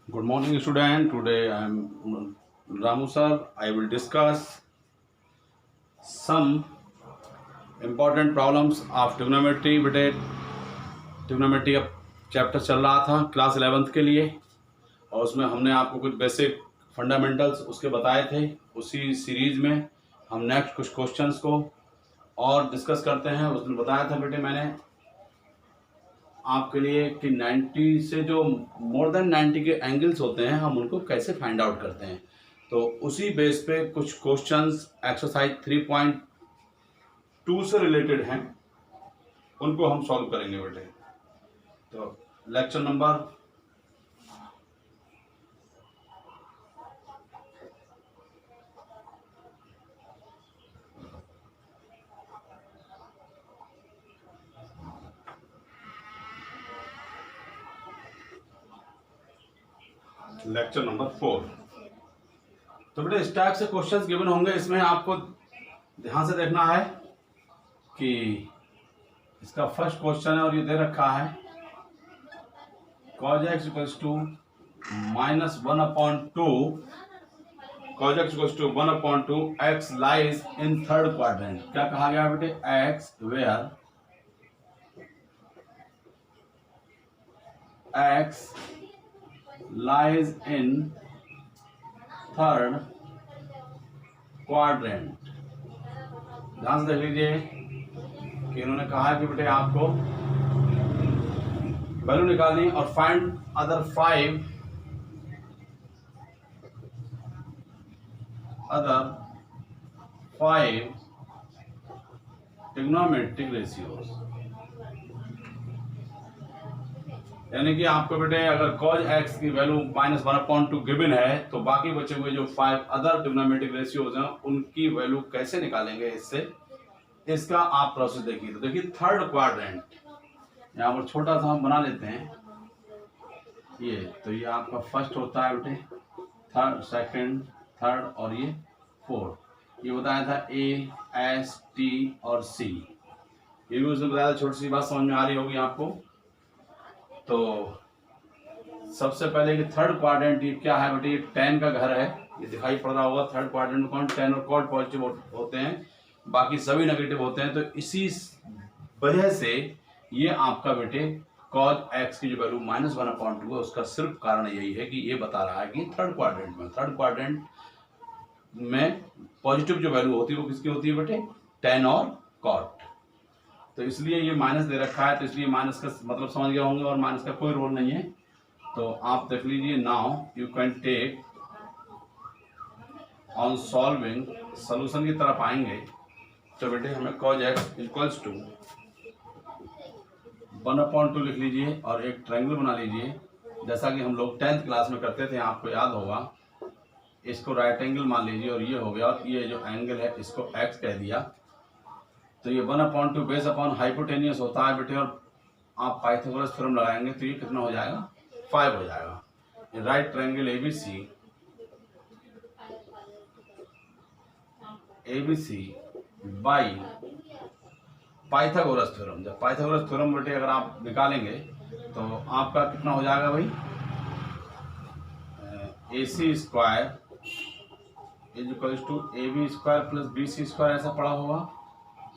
Good morning, student. Today I am Ramu sir. I will discuss some important problems of trigonometry. बेटे trigonometry का chapter चल रहा था class 11th के लिए और उसमें हमने आपको कुछ बेसिक फंडामेंटल्स उसके बताए थे। उसी सीरीज में हम नेक्स्ट कुछ क्वेश्चंस को और डिस्कस करते हैं। उस दिन बताया था बेटे मैंने आपके लिए कि 90 से जो मोर देन 90 के एंगल्स होते हैं हम उनको कैसे फाइंड आउट करते हैं। तो उसी बेस पे कुछ क्वेश्चंस एक्सरसाइज 3.2 से रिलेटेड हैं, उनको हम सॉल्व करेंगे बेटे। तो लेक्चर नंबर लेक्चर नंबर 4। तो बेटे इस टाइप से क्वेश्चंस गिवन होंगे, इसमें आपको ध्यान से देखना है कि इसका फर्स्ट क्वेश्चन है और ये दे रखा है cos x equals to -1/2 cos x equals to 1/2 x lies in third quadrant. क्या कहा गया बेटे? x where x lies in third quadrant। ध्यान से देख लीजिए कि इन्होंने कहा है कि बेटे आपको वैल्यू निकालनी और फाइंड अदर 5 ट्रिग्नोमेट्रिक रेशियोज। यानी कि आपको बेटे अगर cos x की वैल्यू -1/2 गिवन है तो बाकी बचे हुए जो 5 अदर ट्रिग्नोमेट्रिक रेशियोज हैं उनकी वैल्यू कैसे निकालेंगे, इससे इसका आप प्रोसेस देखिए। तो देखिए थर्ड क्वाड्रेंट यहाँ पर छोटा सा हम बना लेते हैं ये। तो ये आपका फर्स्ट होता है बेटे, थर्ड, सेकंड, थर्ड और ये फोर्थ। ये बताया था A, S, T और C। ये भी उसने बताया था। छोटी सी बात समझ में आ रही होगी आपको। तो सबसे पहले कि थर्ड क्वाड्रेंट ये क्या है बेटे? ये 10 का घर है, ये दिखाई पड़ रहा होगा। थर्ड क्वाड्रेंट में कौन? 10 और कॉड पॉजिटिव होते हैं, बाकी सभी नेगेटिव होते हैं। तो इसी वजह से ये आपका बेटे cos x की जो वैल्यू -1/2 है उसका सिर्फ कारण यही है कि ये बता रहा है कि थर्ड क्वाड्रेंट में पॉजिटिव जो वैल्यू होती है वो किसकी होती है बेटे? 10 और cot। तो इसलिए ये माइनस दे रखा है, तो इसलिए माइनस का मतलब समझ गए होंगे और माइनस का कोई रोल नहीं है। तो आप देख लीजिए, now you can take on solving, solution की तरफ आएंगे। तो बेटे हमें cos x इक्वल्स टू 1/2 लिख लीजिए और एक ट्रायंगल बना लीजिए, जैसा कि हम लोग 10th क्लास में करते थे, आपको याद होगा। इसको राइट एंगल मान लीजिए और ये हो गया, और ये जो एंगल है इसको x कह दिया। तो ये 1/2 बेस अपॉन हाइपोटेनियस होता है बेटे, और आप पाइथागोरस थ्योरम लगाएंगे तो ये कितना हो जाएगा? 5 हो जाएगा। ये right triangle ABC by Pythagoras theorem. जब पाइथागोरस थ्योरम बेटे अगर आप निकालेंगे तो आपका कितना हो जाएगा भाई? AC square is equal to AB square plus BC square, ऐसा पड़ा होगा।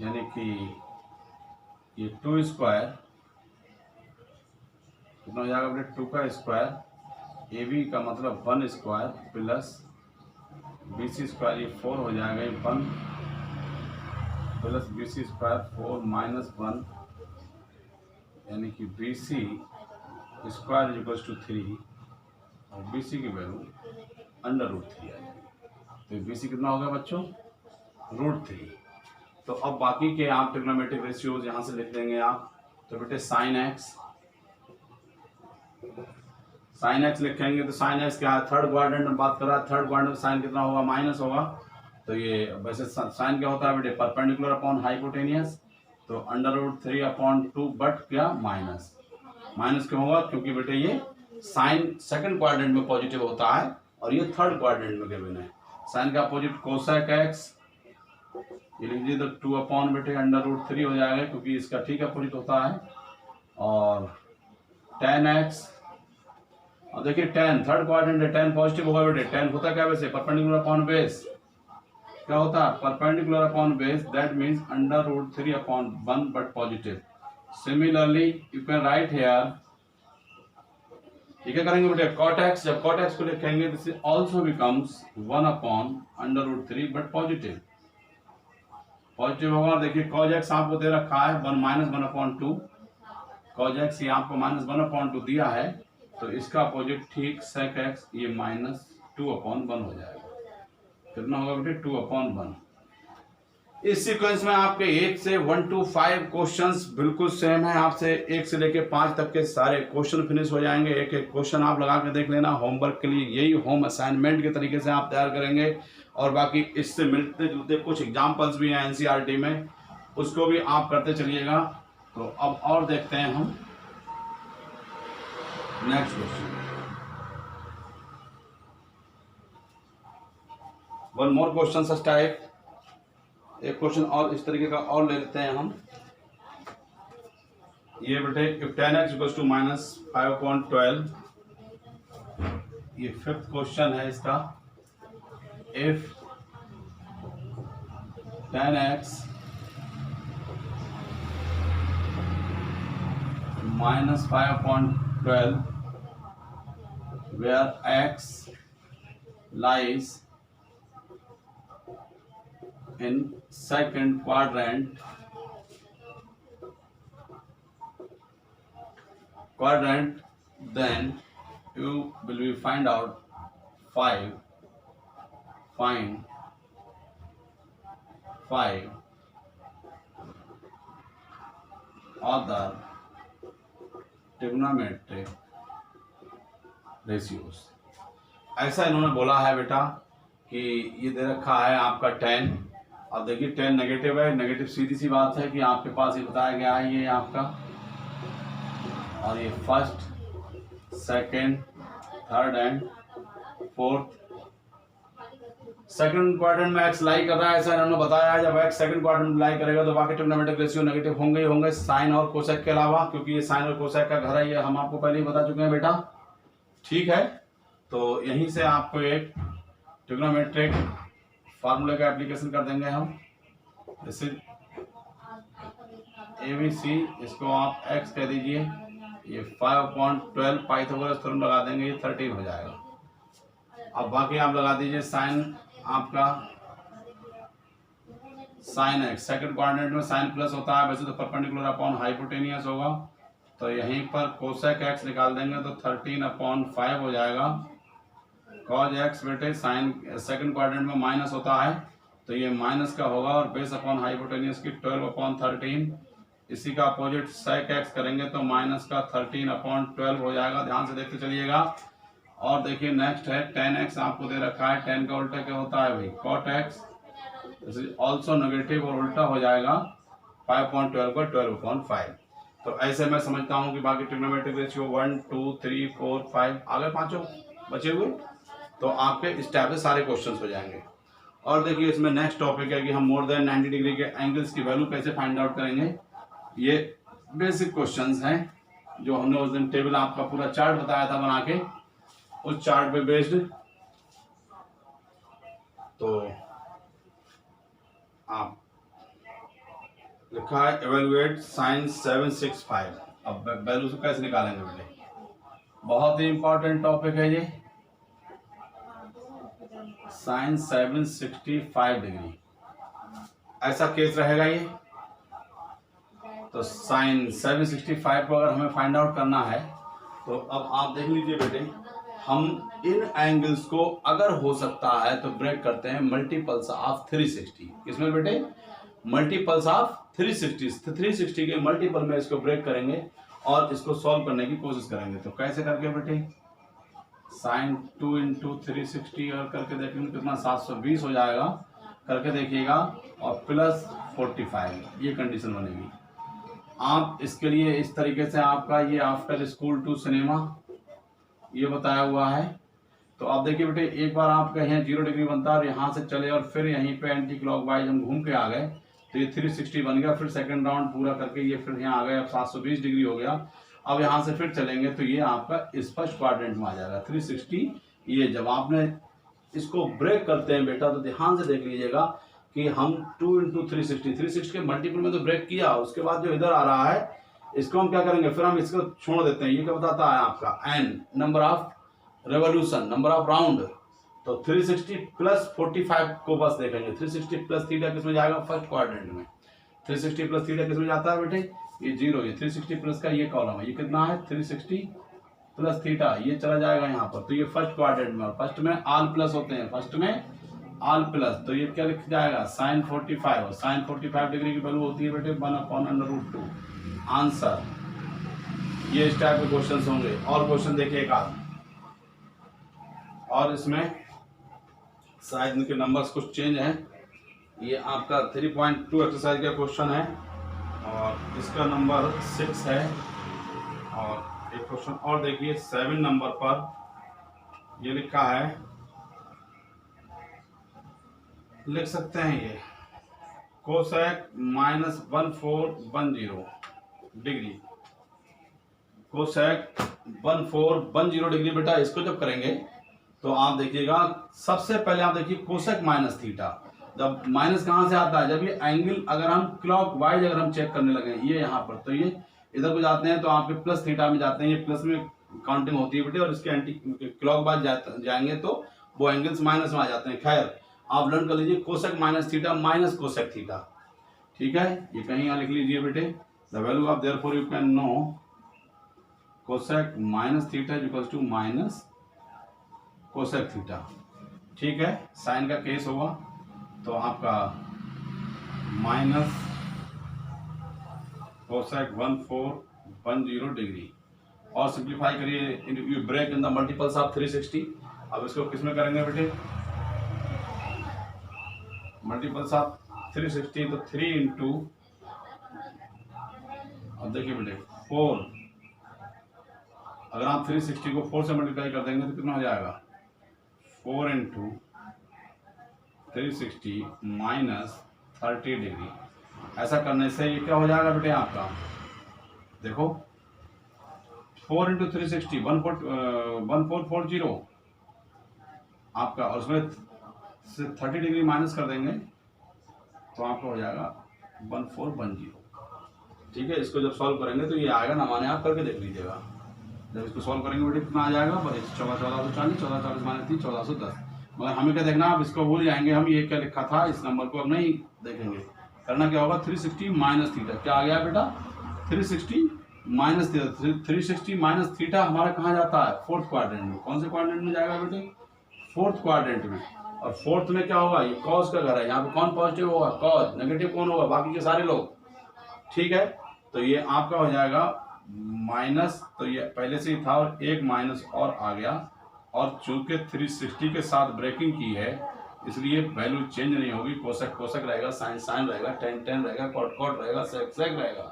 यानी कि ये 2 स्क्वायर कितना हो जाएगा बेटे? 2 का स्क्वायर, AB का मतलब 1 स्क्वायर प्लस BC स्क्वायर, ये 4 हो जाएगा। ये 1 प्लस BC स्क्वायर 4 माइनस 1, यानी कि BC square is equal to 3 और BC की वैल्यू √3 आएगी। तो BC कितना हो गया बच्चों? √3। तो अब बाकी के आप ट्रिग्नोमेट्रिक रेशियोज यहाँ से लिख देंगे आप। तो बेटे साइन एक्स लिखेंगे। तो साइन एक्स क्या है? थर्ड क्वाड्रेंट में बात कर रहा है, थर्ड क्वाड्रेंट में साइन कितना होगा? माइनस होगा। तो ये वैसे साइन क्या होता है बेटे? Perpendicular upon hypotenuse. तो √3/2, बट क्या? माइनस क्यों होगा? क्योंकि बेटे ये साइन सेकंड क्वाड्रेंट में पॉजिटिव होता है और ये थर्ड क्वाड्रेंट में गिवन है। साइन का अपोजिट कोसेक एक्स, ये लिख दीजिए। तो 2 बेटे √3 हो जाएगा क्योंकि इसका ठीक अपोजिट होता है। और tan x और देखिए 10 थर्ड क्वाड्रेंट है, 10 पॉजिटिव होगा बेटे। 10 होता क्या वैसे, परपेंडिकुलर अपॉन बेस। क्या होता है, perpendicular upon base, that means √3/1 but positive. Similarly you can write here, ये क्या करेंगे बेटे, cot x, जब cot x को लिखेंगे this is also becomes 1/√3 but positive. Positive होगा। देखिए cos x आपको दे रखा है -1/2, cos x ये आपको -1/2 दिया है, तो इसका अपोजिट ठीक sec x ये -2/1 हो जाएगा। कितना होगा बेटे, 2/1। इस सीक्वेंस में आपके 1 से 1 to 5 क्वेश्चंस बिल्कुल सेम है। आपसे 1 से लेके 5 तक के सारे क्वेश्चन फिनिश हो जाएंगे। एक एक क्वेश्चन आप लगा के देख लेना। होमवर्क के लिए यही होम असाइनमेंट के तरीके से आप तैयार करेंगे। और बाकी इससे मिलते जुलते कुछ एग्जाम्पल्स भी हैं एनसीईआरटी में, उसको भी आप करते चलिएगा। तो अब और देखते हैं हम next question. One more question such type, एक क्वेश्चन और इस तरीके का और ले लेते हैं हम। ये बेटे इफ 10x इक्वल्स टू -5/12, ये फिफ्थ क्वेश्चन है इसका। If 10x -5/12 where x lies in second quadrant, then you will be find out 5 other trigonometric ratios। ऐसा इन्होंने बोला है बेटा कि ये दे रखा है आपका 10। अब देखिए 10 नेगेटिव है, नेगेटिव सीधी सी बात है कि आपके पास ये बताया गया है ये आपका, और ये first, second, third and fourth. Second quadrant में x लाई कर रहा है, ऐसा इन्होंने बताया है। जब x सेकंड क्वाड्रेंट में लाई करेगा तो बाकी ट्रिग्नोमेट्रिक रेशियो नेगेटिव होंगे ही होंगे, साइन और कोसेक के अलावा, क्योंकि ये साइन और कोसेक का घर है, ये हम आपको पहले ही बता चुके हैं बेटा। ठीक है, तो यहीं से आपको एक ट्रिग्नोमेट्रिक फार्मूले का एप्लीकेशन कर देंगे हम। जैसे ABC, इसको आप x कह दीजिए, ये 5/12 पाइथागोरस थ्योरम लगा देंगे, ये 13 हो जाएगा। अब बाकी आप लगा दीजिए साइन आपका साइन x, सेकंड क्वाड्रेंट में साइन प्लस होता है, वैसे तो परपेंडिकुलर अपॉन हाइपोटेनियस होगा, तो यहीं पर कोसेक x निकाल देंगे तो 13/5 हो जाएगा। cos x बेटे साइन सेकंड क्वाड्रेंट में माइनस होता है, तो ये माइनस का होगा, और बेस अपॉन हाइपोटेनियस की 12/13। इसी का अपोजिट sec x करेंगे तो माइनस का 13/12 हो जाएगा। ध्यान से देखते चलिएगा। और देखिए नेक्स्ट है 10x, आपको दे रखा है। 10 का उल्टा क्या होता है भाई, cot x, ऑल्सो नेगेटिव, और उल्टा हो जाएगा 5/12 का 12/5। तो ऐसे मैं समझता हूँ कि बाकी ट्रिग्नोमेट्रिक रेशियो 1 2 3 4 5 आगे पांचों बचे हुए, तो आपके इस टाइप से सारे क्वेश्चंस हो जाएंगे। और देखिए इसमें नेक्स्ट टॉपिक है कि हम मोर देन 90 डिग्री के एंगल्स की वैल्यू कैसे फाइंड आउट करेंगे। ये बेसिक क्वेश्चंस हैं जो हमने उस दिन टेबल आपका पूरा चार्ट बताया था बना के, उस चार्ट पे बेस्ड। तो आप लिखा है एवेलुएट साइन 765। अब वैल्यू से कैसे निकालेंगे बेटे, बहुत ही इंपॉर्टेंट टॉपिक है ये, साइन 765 डिग्री। ऐसा केस रहेगा ये। तो साइन 765 को अगर हमें फाइंड आउट करना है, तो अब आप देख लीजिए बेटे, हम इन एंगल्स को अगर हो सकता है तो ब्रेक करते हैं मल्टीपल्स ऑफ 360। किसमें बेटे, मल्टीपल्स ऑफ 360। 360 के मल्टीपल में इसको ब्रेक करेंगे और इसको सॉल्व करने की कोशिश करेंगे। तो कैसे करके बेटे, साइन 2 × 360 और करके देखेंगे कितना 720 हो जाएगा, करके देखिएगा, और प्लस 45, ये कंडीशन बनेगी। आप इसके लिए इस तरीके से आपका ये आफ्टर स्कूल टू सिनेमा ये बताया हुआ है। तो आप देखिए बेटे, एक बार आपका यहाँ 0 डिग्री बनता है और यहाँ से चले और फिर यहीं पे एंटी क्लॉकवाइज हम घूम के आ गए, तो ये 360 बन गया। फिर सेकंड राउंड पूरा करके ये फिर यहाँ आ गए, अब 720 डिग्री हो गया। अब यहाँ से फिर चलेंगे तो ये आपका फर्स्ट क्वाड्रेंट में आ जाएगा 360। ये जब आपने इसको ब्रेक करते हैं बेटा तो ध्यान से देख लीजिएगा कि हम 2 × 360 के मल्टीपल में तो ब्रेक किया, उसके बाद जो इधर आ रहा है इसको हम क्या करेंगे, फिर हम इसको छोड़ देते हैं। ये क्या बताता है आपका n number of revolution, number of round. तो 360 + 45 को बस देखेंगे। 360 + थीटा किस में जाएगा, फर्स्ट क्वाड्रेंट में। 360 + थीटा किस में जाता है बेटे, ये 0। ये 360 प्लस का ये कॉलम है, ये कितना है 360 + थीटा, ये चला जाएगा यहाँ पर। तो ये फर्स्ट क्वाड्रेंट में, फर्स्ट में ऑल प्लस होते हैं, फर्स्ट में ऑल प्लस। तो ये क्या लिख जाएगा sin 45, और sin 45 डिग्री की वैल्यू होती है बेटे 1/√2। आंसर। ये इस टाइप के क्वेश्चन होंगे। और क्वेश्चन देखिए एक आध, और इसमें शायद इनके नंबर्स कुछ चेंज हैं। ये आपका 3.2 एक्सरसाइज का क्वेश्चन है और इसका नंबर 6 है। और एक क्वेश्चन और देखिए 7 नंबर पर ये लिखा है, लिख सकते हैं ये कोसेक -1410 डिग्री, कोसेक 1410 डिग्री। बेटा इसको जब करेंगे तो आप देखिएगा, सबसे पहले आप देखिए कोसेक माइनस थीटा। जब माइनस कहाँ से आता है, जब ये एंगल अगर हम क्लॉक वाइज अगर हम चेक करने लगे, ये यहाँ पर, तो ये इधर को जाते हैं तो आपके प्लस थीटा में जाते हैं, ये प्लस में काउंटिंग होती है बेटे, और इसके एंटी क्लॉक वाइज जाएंगे तो वो एंगल्स माइनस में आ जाते हैं। खैर आप लर्न कर लीजिए cosec minus theta minus cosec theta, ठीक है। ये कहीं यहाँ लिख लीजिए बेटे, the value of therefore you can know cosec minus theta equals to minus cosec theta, ठीक है। साइन का केस होगा तो आपका माइनस कोसेक 1410 डिग्री। और सिंप्लीफाई करिए, you break in the multiples of 360। अब इसको किस में करेंगे बेटे, मल्टीपल्स ऑफ 360, तो 3 इंटू, अब देखिए बेटे 4, अगर आप 360 को 4 से मल्टीप्लाई कर देंगे तो कितना हो जाएगा, 4 × 360 -30 डिग्री। ऐसा करने से ये क्या हो जाएगा बेटे आपका, देखो 4 × 360 1440 आपका, और उसमें से 30 डिग्री माइनस कर देंगे तो आपका हो जाएगा 1410, ठीक है। इसको जब सॉल्व करेंगे तो ये आएगा ना, माने आप करके देख लीजिएगा। जब इसको सॉल्व करेंगे बेटे कितना आ जाएगा, 1440, 1440 - 3 1410। मगर हमें क्या देखना, आप इसको भूल जाएंगे, हम ये क्या लिखा था इस नंबर को अब नहीं देखेंगे। करना क्या होगा, 360 माइनस थीटा, क्या आ गया बेटा 360 माइनस थीटा। 360 माइनस थीटा हमारा कहाँ जाता है, फोर्थ क्वाड्रेंट में। कौन से क्वाड्रेंट में जाएगा बेटे, फोर्थ क्वाड्रेंट में। और फोर्थ में क्या होगा, ये कॉस का घर है, यहाँ पे कौन पॉजिटिव होगा, कॉस, नेगेटिव कौन होगा, बाकी के सारे लोग, ठीक है। तो ये आपका हो जाएगा माइनस, तो ये पहले से ही था और एक माइनस और आ गया, और चूंकि 360 के साथ ब्रेकिंग की है इसलिए वैल्यू चेंज नहीं होगी। कोसेक कोसेक रहेगा, साइन साइन रहेगा, टेन टेन रहेगा, कॉट कॉट रहेगा, सेक सेक रहेगा,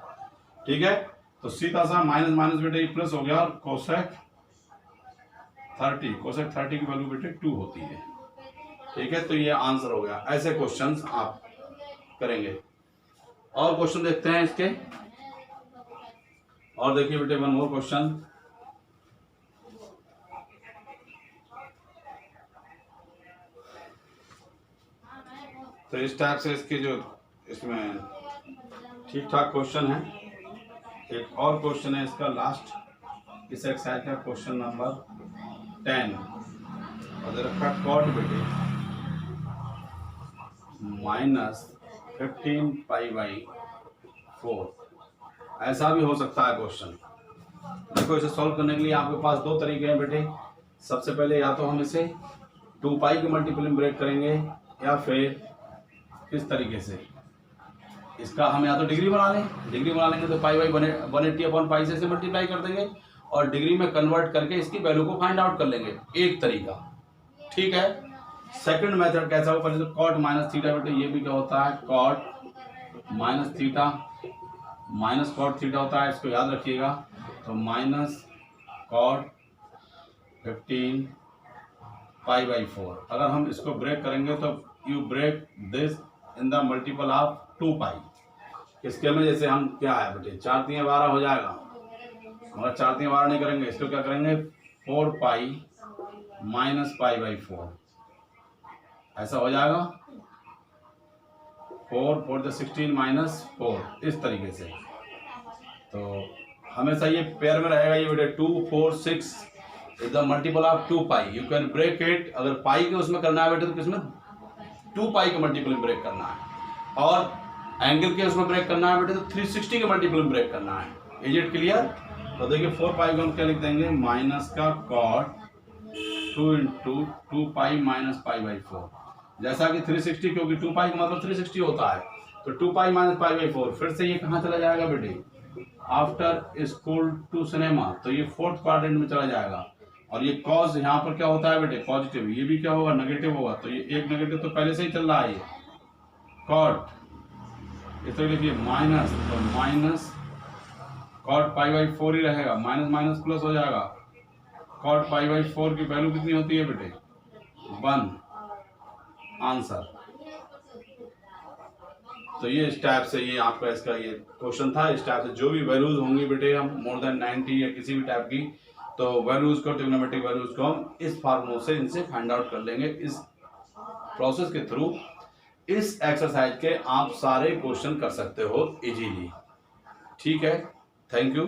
ठीक है। तो सीधा सा माइनस माइनस बेटे प्लस हो गया, और कोसेक 30, कोसेक 30 की वैल्यू बेटे 2 होती है, ठीक है। तो ये आंसर हो गया। ऐसे क्वेश्चंस आप करेंगे। और क्वेश्चन देखते हैं इसके, और देखिए बेटे वन मोर क्वेश्चन। तो इस टाइप से इसके जो इसमें ठीक ठाक क्वेश्चन है। एक और क्वेश्चन है इसका लास्ट इस एक्सरसाइज का, क्वेश्चन नंबर 10, और दे रखा कॉट बेटे -15π/4। ऐसा भी हो सकता है क्वेश्चन। देखो इसे सॉल्व करने के लिए आपके पास दो तरीके हैं बेटे। सबसे पहले या तो हम इसे 2π के मल्टीपल में ब्रेक करेंगे, या फिर इस तरीके से इसका हम या तो डिग्री बना लें, डिग्री बना लेंगे तो π/180/π से मल्टीप्लाई कर देंगे, और डिग्री में कन्वर्ट करके इसकी वैल्यू को फाइंड आउट कर लेंगे, एक तरीका, ठीक है। सेकंड मेथड कैसा होगा, पहले तो कॉट माइनस थीटा बेटे, ये भी क्या होता है cot minus theta minus cot theta होता है, इसको याद रखिएगा। तो माइनस कॉट 15π/4। अगर हम इसको ब्रेक करेंगे तो you break this in the multiple of 2π। इसके में जैसे हम क्या है बेटे 4 × 3 = 12 हो जाएगा, मगर 4 3 बार नहीं करेंगे, इसको क्या करेंगे 4 पाई माइनस पाई बाई 4, ऐसा हो जाएगा 4 4 जो 16 माइनस 4, इस तरीके से। तो हमेशा ये पेयर में रहेगा, ये बेटे 2 4 6 is the multiple of 2 pi. You can break it, अगर पाई के उसमें करना है बेटे तो किसमें 2 पाई के मल्टीपल में ब्रेक करना है, और एंगल के उसमें ब्रेक करना है बेटे तो 360 के मल्टीपल में ब्रेक करना है। Is it clear? तो देखिए 4 पाई को हम क्या लिख देंगे, माइनस का cot 2 into 2 pi minus pi by 4, जैसा कि 360, क्योंकि 2 पाई का मतलब 360 होता है, तो 2 पाई माइनस पाई बाई 4। फिर से ये कहाँ चला जाएगा बेटे, आफ्टर स्कूल टू सिनेमा, तो ये 4th क्वाड्रेंट में चला जाएगा। और ये कॉज यहाँ पर क्या होता है बेटे, पॉजिटिव, ये भी क्या होगा नेगेटिव होगा, तो ये एक नेगेटिव तो पहले से ही चल रहा है, ये कॉट, इसे लिखिए माइनस, तो माइनस कॉट पाई बाई 4 ही रहेगा, माइनस माइनस प्लस हो जाएगा। कॉट पाई बाई 4 की वैल्यू कितनी होती है बेटे, 1, आंसर। तो ये इस टाइप से ये आपका इसका ये क्वेश्चन था। इस टाइप से जो भी वैल्यूज होंगी बेटे, हम मोर देन 90 या किसी भी टाइप की, तो वैल्यूज को, ट्रिग्नोमेट्रिक वैल्यूज को हम इस फार्मूले से इनसे फाइंड आउट कर लेंगे। इस प्रोसेस के थ्रू इस एक्सरसाइज के आप सारे क्वेश्चन कर सकते हो इजीली। ठीक है, थैंक यू।